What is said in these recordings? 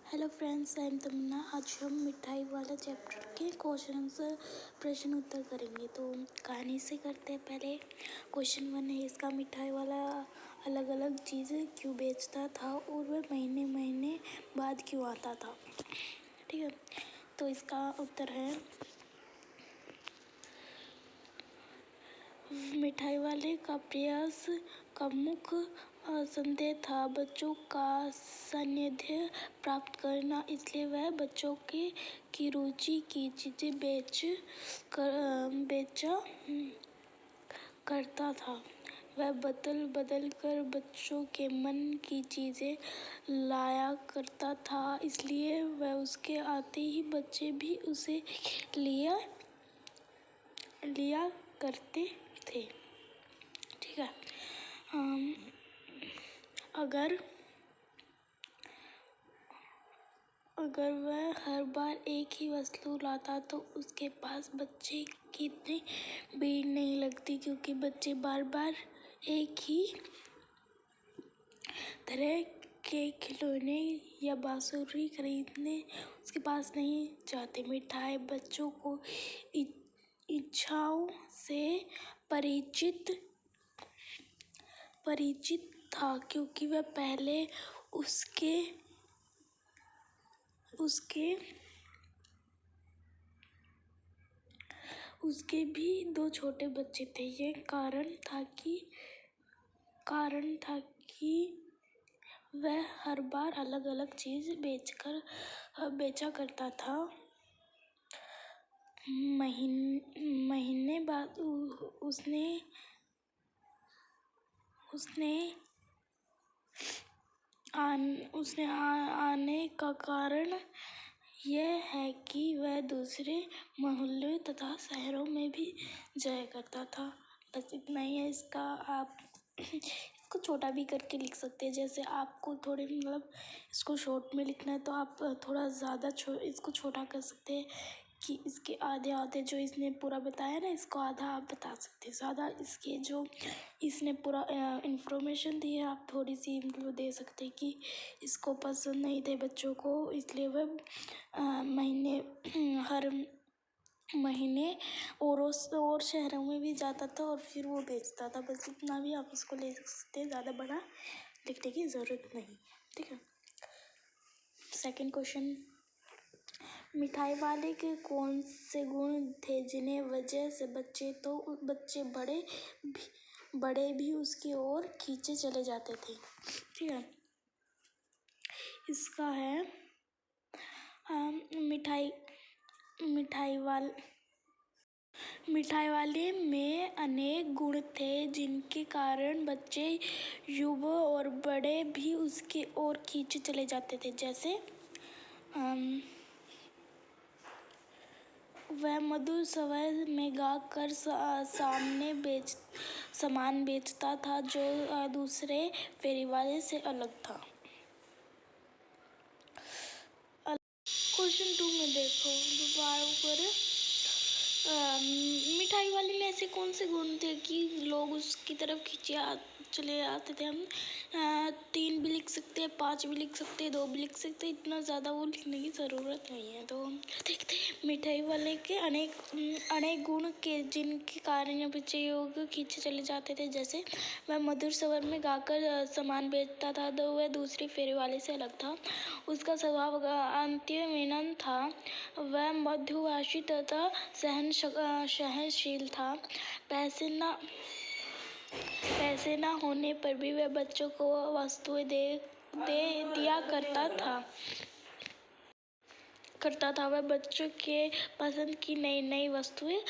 Hello friends, I am तमन्ना। आज हम मिठाई वाला चैप्टर के प्रश्न उत्तर करेंगे। तो कहानी से करते हैं। पहले क्वेश्चन 1 है इसका, मिठाई वाला अलग अलग चीज़ें क्यों बेचता था और वह महीने महीने बाद क्यों आता था। ठीक है, तो इसका उत्तर है, मिठाई वाले का प्रयास का मुख्य संदेह था बच्चों का सानिध्य प्राप्त करना, इसलिए वह बच्चों की रुचि की चीज़ें बेचा करता था। वह बदल बदल कर बच्चों के मन की चीज़ें लाया करता था, इसलिए वह उसके आते ही बच्चे भी उसे लिया करते थे। ठीक है, अगर वह हर बार एक ही वस्तु लाता तो उसके पास बच्चे की इतनी भीड़ नहीं लगती, क्योंकि बच्चे बार बार एक ही तरह के खिलौने या बांसुरी खरीदने उसके पास नहीं जाते। मिठाई बच्चों को इच्छाओं से परिचित था, क्योंकि वह पहले उसके भी 2 छोटे बच्चे थे। ये कारण था कि वह हर बार अलग अलग चीज बेचा करता था। महीने बाद उसने आने का कारण यह है कि वह दूसरे मोहल्लों तथा शहरों में भी जाया करता था। बस इतना ही है इसका। आप इसको छोटा भी करके लिख सकते हैं। जैसे आपको थोड़े इसको शॉर्ट में लिखना है तो आप थोड़ा ज़्यादा इसको छोटा कर सकते हैं कि इसके आधे जो इसने पूरा बताया ना, इसको आधा आप बता सकते हैं। ज़्यादा इसके जो इसने पूरा इंफॉर्मेशन दी है आप थोड़ी सी दे सकते हैं कि इसको पसंद नहीं थे बच्चों को, इसलिए वह हर महीने और शहरों में भी जाता था और फिर वो बेचता था। बस इतना भी आप इसको ले सकते हैं, ज़्यादा बड़ा लिखने की ज़रूरत नहीं। ठीक है, सेकंड क्वेश्चन, मिठाई वाले के कौन से गुण थे जिन्हें वजह से बच्चे बड़े भी उसकी ओर खींचे चले जाते थे। ठीक है, इसका है, मिठाई वाले में अनेक गुण थे जिनके कारण बच्चे, युवा और बड़े भी उसकी ओर खींचे चले जाते थे। जैसे वह मधुर स्वर में गाकर सामान बेचता था जो दूसरे फेरी वाले से अलग था। क्वेश्चन 2 में देखो, मिठाई वाले में ऐसे कौन से गुण थे कि लोग उसकी तरफ चले आते थे। हम 3 भी लिख सकते हैं, 5 भी लिख सकते हैं, 2 भी लिख सकते हैं, इतना ज़्यादा वो लिखने की ज़रूरत नहीं है। तो देखते हैं मिठाई वाले के अनेक गुण के जिनके कारण बच्चे योग खींचे चले जाते थे। जैसे वह मधुर स्वर में गाकर सामान बेचता था तो वह दूसरे फेरे वाले से अलग था। उसका स्वभाव अत्यंत था। वह मृदुभाषी तथा सहनशील था। पैसे न होने पर भी वह बच्चों को वस्तुएं दिया करता था। वह बच्चों के पसंद की नई नई वस्तुएं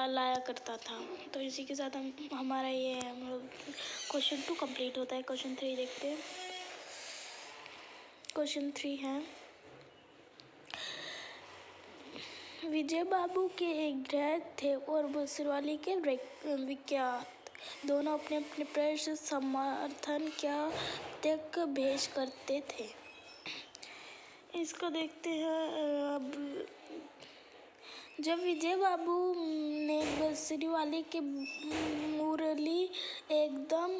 लाया करता था। तो इसी के साथ हमारा ये क्वेश्चन 2 कंप्लीट होता है। क्वेश्चन 3 देखते हैं। क्वेश्चन 3 है, विजय बाबू के एक ग्राहक थे और बसरवाली के विख्यात। दोनों अपने अपने प्रश्न समर्थन तक भेज करते थे। इसको देखते हैं। अब जब विजय बाबू ने बांसुरी वाले की मुरली एकदम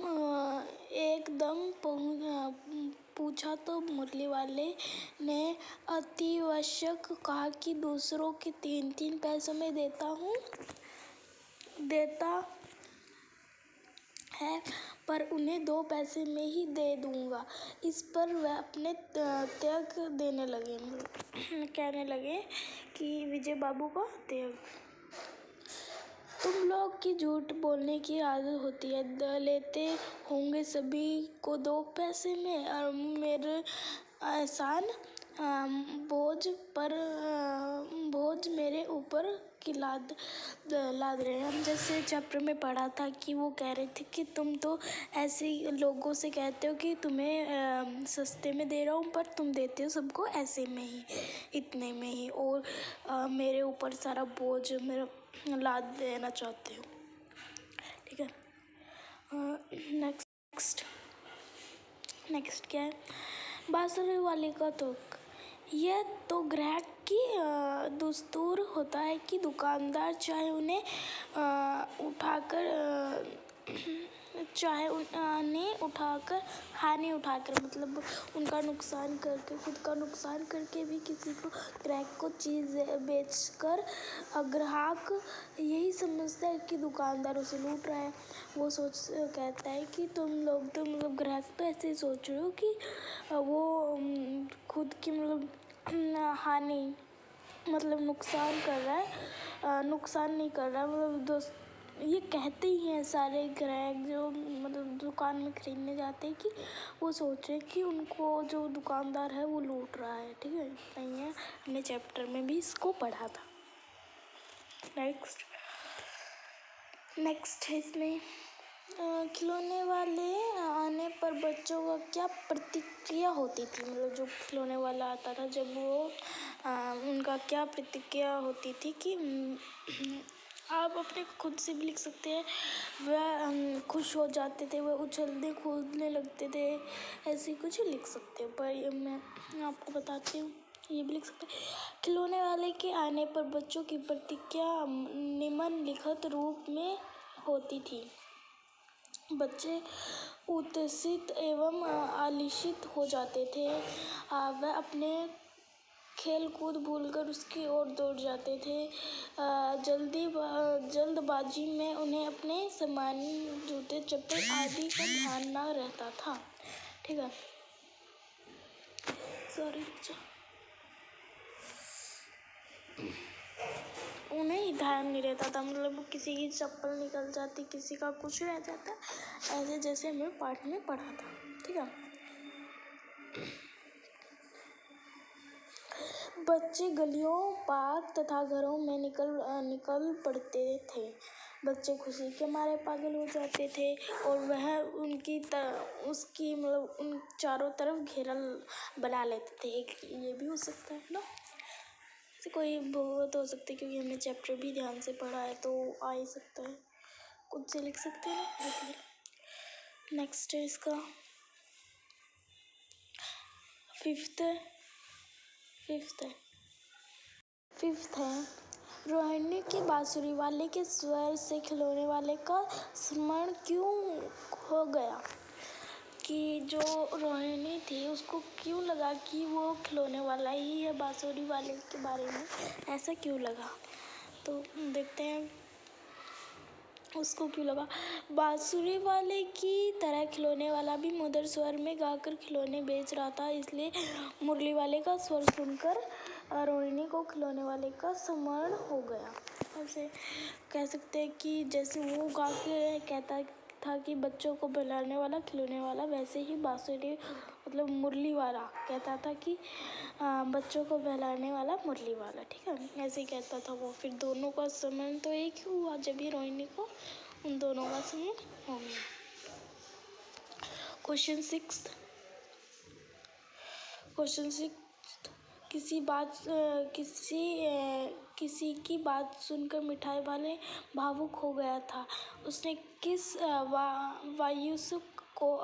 पूछा तो मुरली वाले ने अतिआवश्यक कहा कि दूसरों के 3-3 पैसों में देता है, पर उन्हें 2 पैसे में ही दे दूंगा। इस पर वह अपने त्याग देने लगे। कहने लगे कि विजय बाबू का त्याग, तुम लोग की झूठ बोलने की आदत होती है, लेते होंगे सभी को 2 पैसे में, और मेरे एहसान बोझ मेरे ऊपर की लाद रहे हैं। हम जैसे चैप्टर में पढ़ा था कि वो कह रहे थे कि तुम तो ऐसे लोगों से कहते हो कि तुम्हें सस्ते में दे रहा हूँ, पर तुम देते हो सबको ऐसे में ही, इतने में ही, और मेरे ऊपर सारा बोझ मेरा लाद देना चाहते हो। ठीक है। नेक्स्ट क्या है? बांसुरी वाले का तुक। यह तो ग्राहक की दस्तूर होता है कि दुकानदार चाहे उन्हें हानि उठाकर मतलब उनका नुकसान करके, खुद का नुकसान करके भी किसी को ग्राहक को चीज़ बेचकर ग्राहक यही समझता है कि दुकानदार उसे लूट रहा है। वो कहता है कि तुम लोग तो मतलब ग्राहक तो ऐसे ही सोच रहे हो कि वो खुद की मतलब हानि मतलब नुकसान कर रहा है, नुकसान नहीं कर रहा है। मतलब ये कहते ही हैं सारे ग्राहक जो मतलब दुकान में खरीदने जाते हैं कि वो सोच रहे हैं कि उनको जो दुकानदार है वो लूट रहा है। ठीक है, नहीं है, हमने चैप्टर में भी इसको पढ़ा था। नेक्स्ट है इसमें खिलौने वाले आने पर बच्चों का क्या प्रतिक्रिया होती थी। मतलब जो खिलौने वाला आता था, जब वो उनका क्या प्रतिक्रिया होती थी कि आप अपने खुद से भी लिख सकते हैं। वह खुश हो जाते थे, वह उछलने कूदने लगते थे, ऐसे कुछ लिख सकते हैं। पर मैं आपको बताती हूँ, ये भी लिख सकते हैं। खिलौने वाले के आने पर बच्चों की प्रतिक्रिया निम्नलिखित रूप में होती थी। बच्चे उत्साहित एवं आलिशित हो जाते थे। वह अपने खेल कूद भूलकर उसकी ओर दौड़ जाते थे। जल्दबाजी में उन्हें अपने सामान, जूते चप्पल आदि का ध्यान न रहता था। ठीक है, सॉरी, उन्हें ध्यान नहीं रहता था। मतलब किसी की चप्पल निकल जाती, किसी का कुछ रह जाता, ऐसे जैसे हमें पाठ में पढ़ा था। ठीक है, बच्चे गलियों, पार्क तथा घरों में निकल पड़ते थे। बच्चे खुशी के मारे पागल हो जाते थे और वह उसकी मतलब उन चारों तरफ घेरा बना लेते थे। एक ये भी हो सकता है ना, तो कोई बहुत हो सकती है, क्योंकि हमने चैप्टर भी ध्यान से पढ़ा है तो आ ही सकता है, खुद से लिख सकते हैं ना। नेक्स्ट है इसका फिफ्थ है रोहिणी की बांसुरी वाले के स्वर से खिलौने वाले का स्मरण क्यों हो गया। कि जो रोहिणी थी उसको क्यों लगा कि वो खिलौने वाला ही है, बांसुरी वाले के बारे में ऐसा क्यों लगा, तो देखते हैं उसको क्यों लगा। बांसुरी वाले की तरह खिलौने वाला भी मधुर स्वर में गाकर खिलौने बेच रहा था, इसलिए मुरली वाले का स्वर सुनकर रोहिणी को खिलौने वाले का स्मरण हो गया। ऐसे कह सकते हैं कि जैसे वो गा के कहता था कि बच्चों को बहलाने वाला खिलौने वाला, वैसे ही बांसुरी मतलब मुरली वाला कहता था कि बच्चों को बहलाने वाला मुरली वाला। ठीक है, ऐसे ही कहता था वो। फिर दोनों का स्मरण तो एक ही हुआ जब ही रोहिणी को उन दोनों का स्मरण हो गया। क्वेश्चन 6 किसी की बात सुनकर मिठाई वाले भावुक हो गया था। उसने किस वायुसुख को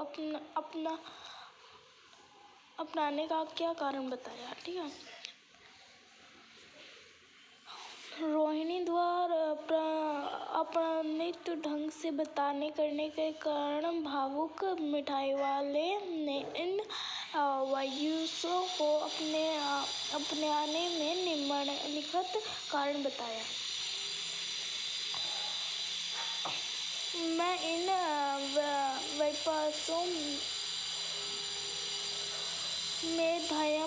अपनाने का क्या कारण बताया। ठीक है, रोहिणी द्वारा अपमानित ढंग से बातें करने के कारण भावुक मिठाई वाले ने इन वायुसों को अपने आने में निम्नलिखित कारण बताया। मैं इन वायुसों में धैर्य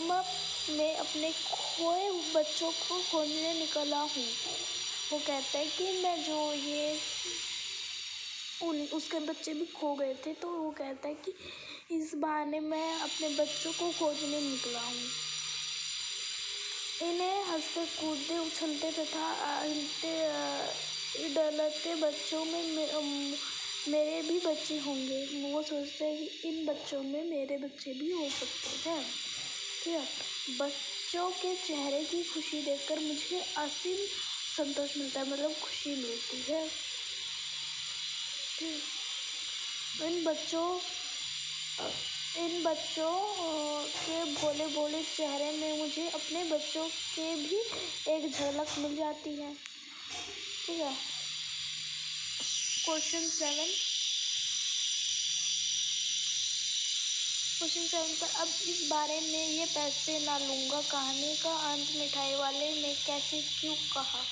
में अपने खोए बच्चों को खोजने निकला हूँ। वो कहता है कि मैं जो ये उसके बच्चे भी खो गए थे, तो वो कहता है कि इस बहाने मैं अपने बच्चों को खोजने निकला हूँ। इन्हें हंसते कूदते उछलते तथा डलते बच्चों में मेरे भी बच्चे होंगे। वो सोचते हैं कि इन बच्चों में मेरे बच्चे भी हो सकते हैं। ठीक है, बच्चों के चेहरे की खुशी देखकर मुझे असीम संतोष मिलता है, मतलब खुशी मिलती है। इन बच्चों के भोले भोले चेहरे में मुझे अपने बच्चों के भी एक झलक मिल जाती है। ठीक है, क्वेश्चन 7 पर अब इस बारे में ये पैसे ना लूँगा। कहानी का अंत मिठाई वाले ने कैसे क्यों कहा?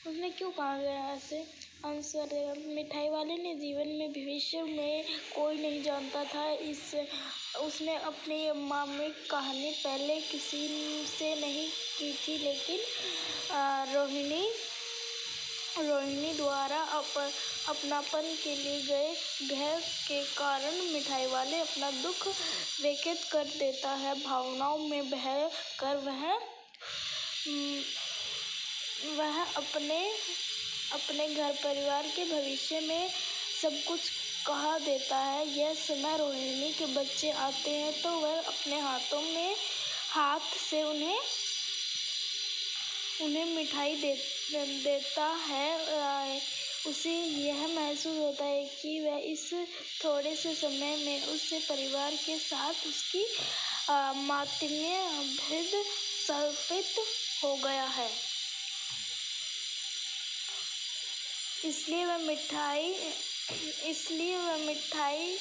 उसने क्यों कहा गया ऐसे? आंसर, मिठाई वाले ने जीवन में भविष्य में कोई नहीं जानता था। उसने अपनी मार्मिक कहानी पहले किसी से नहीं की थी, लेकिन रोहिणी द्वारा अपनापन के लिए गए भय के कारण मिठाई वाले अपना दुख व्यक्त कर देता है। भावनाओं में बह कर वह अपने घर परिवार के भविष्य में सब कुछ कहा देता है। यह समय रोहिणी के बच्चे आते हैं तो वह अपने हाथ से उन्हें मिठाई देता है। उसे यह महसूस होता है कि वह इस थोड़े से समय में उसके परिवार के साथ उसकी मातमी भेद स्थापित हो गया है। इसलिए वह मिठाई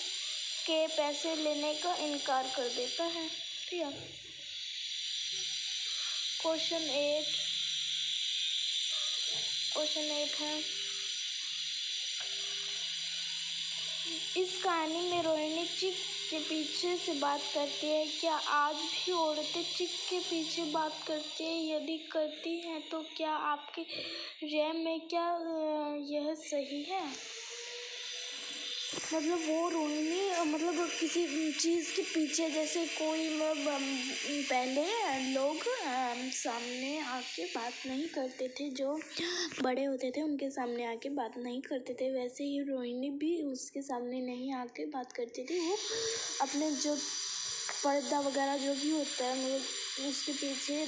के पैसे लेने का इनकार कर देता है। ठीक है, क्वेश्चन 8 है, इस कहानी में रोहिणी चिक के पीछे से बात करती है। क्या आज भी औरतें चिक के पीछे बात करती हैं? यदि करती हैं तो क्या आपके राय में क्या यह सही है? मतलब वो रोहिणी मतलब किसी चीज़ के पीछे, जैसे कोई पहले लोग सामने आके बात नहीं करते थे, जो बड़े होते थे उनके सामने आके बात नहीं करते थे, वैसे ही रोहिणी भी उसके सामने नहीं आके बात करती थी। वो अपने जो पर्दा वगैरह जो भी होता है मतलब उसके पीछे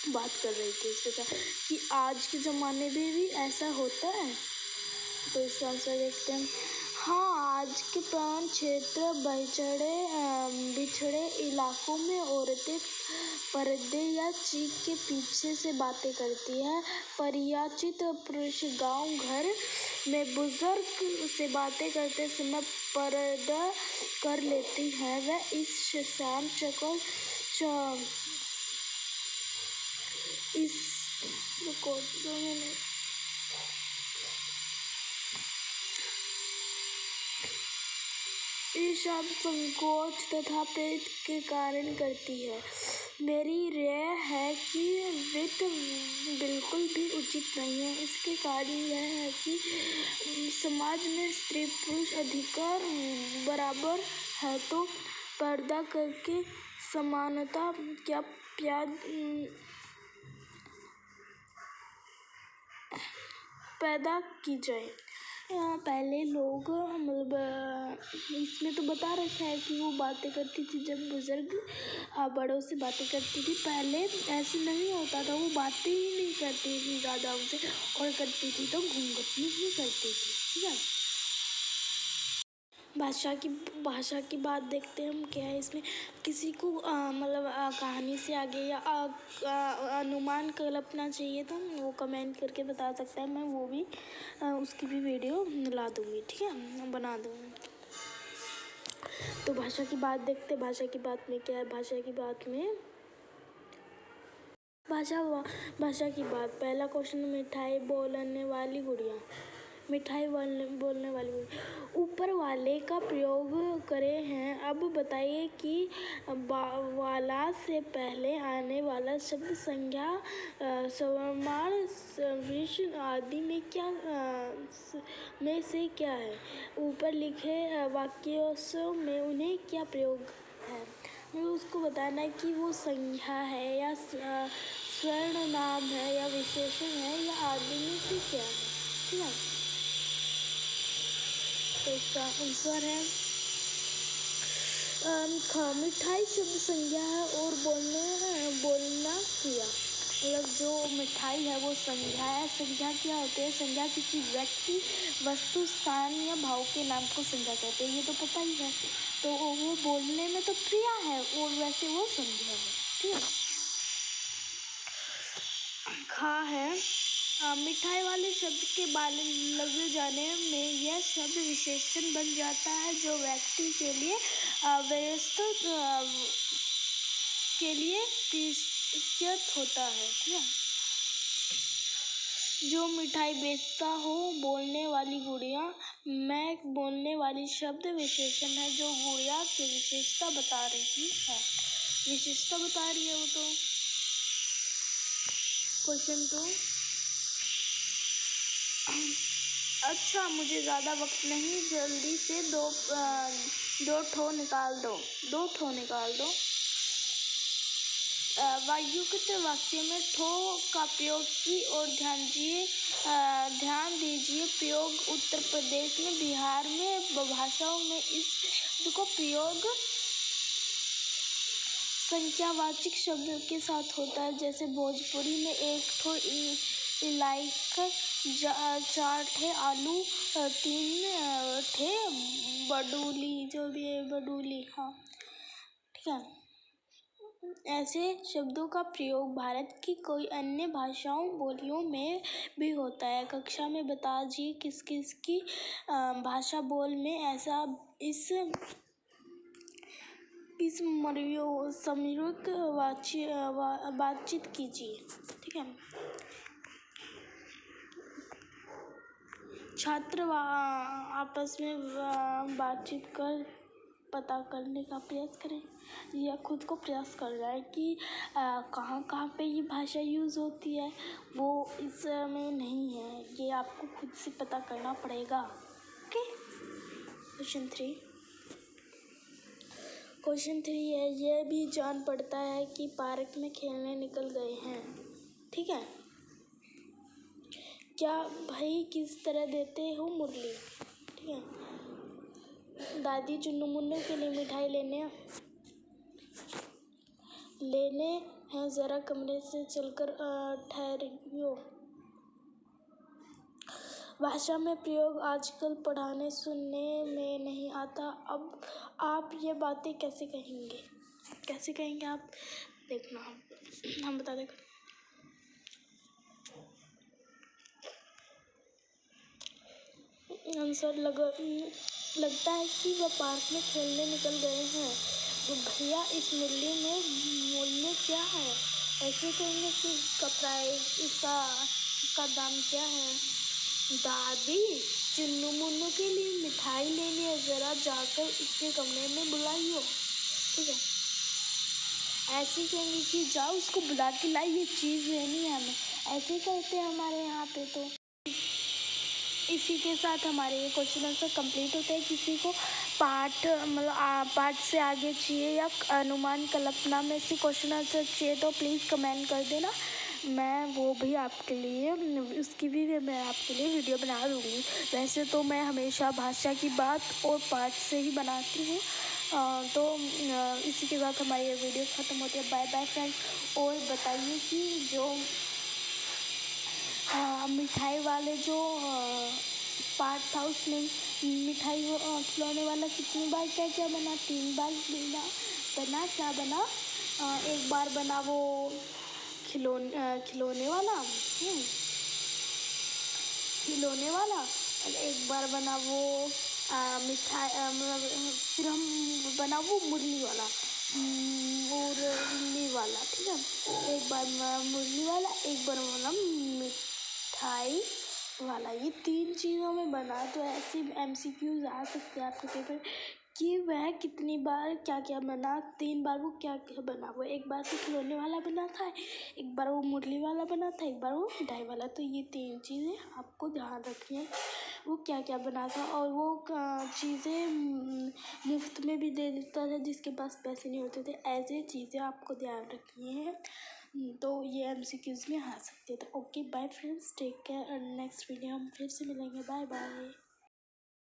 बात कर रही थी उसके साथ कि आज के ज़माने में भी ऐसा होता है। तो इसका आंसर देखते हैं। हाँ, आज के पुराने क्षेत्र बिछड़े इलाकों में औरतें पर्दे या चीख के पीछे से बातें करती हैं। परिचित पुरुष गांव घर में बुजुर्ग से बातें करते समय पर्दा कर लेती हैं। वह इस शाम संकोच तथा प्रेत के कारण करती है। मेरी राय है कि वित्त बिल्कुल भी उचित नहीं है। इसके कारण यह है कि समाज में स्त्री पुरुष अधिकार बराबर है, तो पर्दा करके समानता क्या पैदा की जाए। पहले लोग मतलब इसमें तो बता रखा है कि वो बातें करती थी, जब बुजुर्ग बड़ों से बातें करती थी। पहले ऐसे नहीं होता था, वो बातें ही नहीं करती थी ज़्यादा उनसे, और करती थी तो घूंघट में ही करती थी। ठीक है, भाषा की बात देखते हैं हम। क्या है इसमें, किसी को मतलब कहानी से आगे या अनुमान कल्पना चाहिए तो वो कमेंट करके बता सकता है। मैं वो भी उसकी भी वीडियो ला दूँगी, ठीक है, बना दूँगी। तो भाषा की बात देखते। भाषा की बात में क्या है, भाषा की बात में भाषा की बात। पहला क्वेश्चन, मिठाई बोलने वाली गुड़िया। मिठाई बोलने वाली गुड़िया ऊपर वाले का प्रयोग करे हैं। अब बताइए कि वाला से पहले आने वाला शब्द संज्ञा सर्वनाम विशेषण आदि में से क्या है। ऊपर लिखे वाक्यों में उन्हें क्या प्रयोग है। हमें उसको बताना है कि वो संज्ञा है या सर्वनाम है या विशेषण है या आदि में से क्या है, ठीक है। तो इसका आंसर है मिठाई शब्द संज्ञा है और बोलना क्रिया। मतलब जो मिठाई है वो संज्ञा है। संज्ञा क्या होती है, संज्ञा किसी व्यक्ति, वस्तु, स्थान या भाव के नाम को संज्ञा कहते हैं, ये तो पता ही है। तो वो बोलने में तो क्रिया है और वैसे वो संज्ञा है, ठीक है। खा है मिठाई वाले शब्द के बाले लग जाने में यह शब्द विशेषण बन जाता है जो व्यक्ति के लिए व्यस्त के लिए प्रयुक्त होता है, ठीक है। जो मिठाई बेचता हो, बोलने वाली गुड़िया। मैं बोलने वाली शब्द विशेषण है जो गुड़िया की विशेषता बता रही है। विशेषता बता रही है वो तो। क्वेश्चन 2। अच्छा, मुझे ज़्यादा वक्त नहीं, जल्दी से दो ठो निकाल दो। वायुक्त वाक्य में ठो का प्रयोग की ओर ध्यान दीजिए। प्रयोग उत्तर प्रदेश में, बिहार में भाषाओं में इस शब्द को प्रयोग संख्यावाचक शब्द के साथ होता है। जैसे भोजपुरी में एक ठो इलायक, 4 ठे आलू, 3 ठे बडूली, जो भी है बडूली, हाँ, ठीक है। ऐसे शब्दों का प्रयोग भारत की कोई अन्य भाषाओं बोलियों में भी होता है। कक्षा में बताइए किस किस की भाषा बोल में ऐसा इस समरूप बातचीत कीजिए, ठीक है। छात्र आपस में बातचीत कर पता करने का प्रयास करें या खुद को प्रयास कर रहा है कि कहाँ पे ये भाषा यूज़ होती है। वो इसमें नहीं है, ये आपको खुद से पता करना पड़ेगा, ओके। क्वेश्चन 3 है, ये भी जान पड़ता है कि पार्क में खेलने निकल गए हैं, ठीक है। क्या भाई किस तरह देते हो मुरली, ठीक है। दादी चुन्नू मुन्नू के लिए मिठाई लेने हैं, ज़रा कमरे से चलकर ठहरियो। भाषा में प्रयोग आजकल पढ़ाने सुनने में नहीं आता। अब आप ये बातें कैसे कहेंगे आप देखना, हम बता देंगे। आंसर लगता है कि वह पार्क में खेलने निकल गए हैं। तो भैया इस मुरली में मूल्य क्या है। ऐसे कहेंगे कि इसका प्राइस, इसका दाम क्या है। दादी चुन्नू मुन्नू के लिए मिठाई लेनी है, ज़रा जाकर उसके कमरे में बुलाइयो, ठीक है। ऐसे कहेंगे कि जाओ उसको बुला के लाई, ये चीज़ लेनी है हमें। ऐसे कहते हैं हमारे यहाँ पे। तो इसी के साथ हमारे ये क्वेश्चन आंसर कंप्लीट होते हैं। किसी को पाठ से आगे चाहिए या अनुमान कल्पना में से क्वेश्चन आंसर चाहिए तो प्लीज़ कमेंट कर देना। मैं वो भी आपके लिए मैं आपके लिए वीडियो बना दूँगी। वैसे तो मैं हमेशा भाषा की बात और पाठ से ही बनाती हूँ। तो इसी के साथ हमारी ये वीडियो ख़त्म होती है। Bye bye friends. और बताइए कि जो मिठाई वाले जो पार्ट था उसमें मिठाई खिलौने वाला कितनी बार क्या क्या बना, 3 बार क्या बना, एक बार बना वो खिलौने वाला, खिलौने वाला, और एक बार बना वो मिठाई, मतलब फिर हम बना वो मुरली वाला, मुरली वाला, ठीक है। एक बार मुरली वाला, एक बार बना मिठाई वाला, ये 3 चीज़ों में बना। तो ऐसे MCQs आ सकते हैं आपके पेपर कि वह कितनी बार क्या क्या बना, 3 बार वो क्या क्या बना। वो एक बार तो खिलौने वाला बना था, एक बार वो मुरली वाला बना था, एक बार वो मिठाई वाला। तो ये 3 चीज़ें आपको ध्यान रखनी है वो क्या क्या बना था। और वो चीज़ें मुफ्त में भी दे देता था जिसके पास पैसे नहीं होते थे। ऐसे चीज़ें आपको ध्यान रखनी है, तो ये MCQs में आ सकते हैं। तो okay bye friends, take care, और नेक्स्ट वीडियो हम फिर से मिलेंगे। Bye bye.